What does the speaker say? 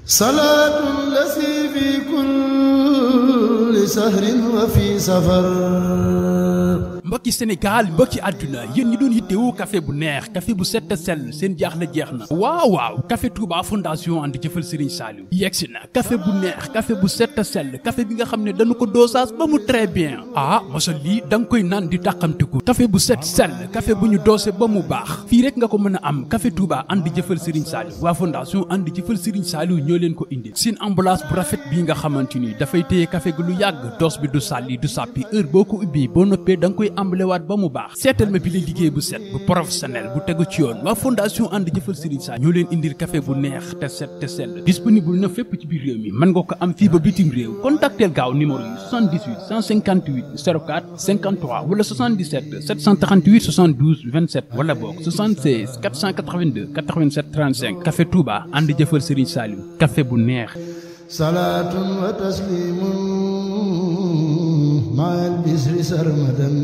salaatu lasi fi kulli sahrin wa fi safar. mbokki Sénégal mbokki àdduna yéen ñi doon yittewoo café bu neex café bu set te sell seen jaaxle jeex na waaw café Touba fondation ànd jëfal Serigne Saliou yegsi na café bu neex café bu set te sell café bi nga xam ne dañu ko dosage ba mu très bien mosal lii da nga koy naan di tàqamtiku café bu set sell café bu ñu doose ba mu baax fii rek nga ko mën a am café Touba ànd jëfal Serigne Saliou waa fondation ànd jëfal Serigne Saliou ñoo leen ko indi seen emballage bu rafet bii nga xamante ni dafay téye café gi lu yàgg dos bi du sàlli du sàppi heure boo ko ubbi boo noppee da nga koy ambalewaat ba mu baax seetal ma bi la liggéey bu set bu professionnel bu tegu ci yoon waa fondation ànd jëfal Serigne Saliou ñoo leen indil café bu neex te set te sell disponible na fépp ci biir réew mi mën nga ko am fii ba bitim réew contactel gaaw numéro yi 78 158 04 53 wala 77 738 72 27 wala boog 76 482 87 35 café Touba ànd jëfal Serigne Saliou café bu neex. salaatun wa tasliimun ma'al bisri sarmadan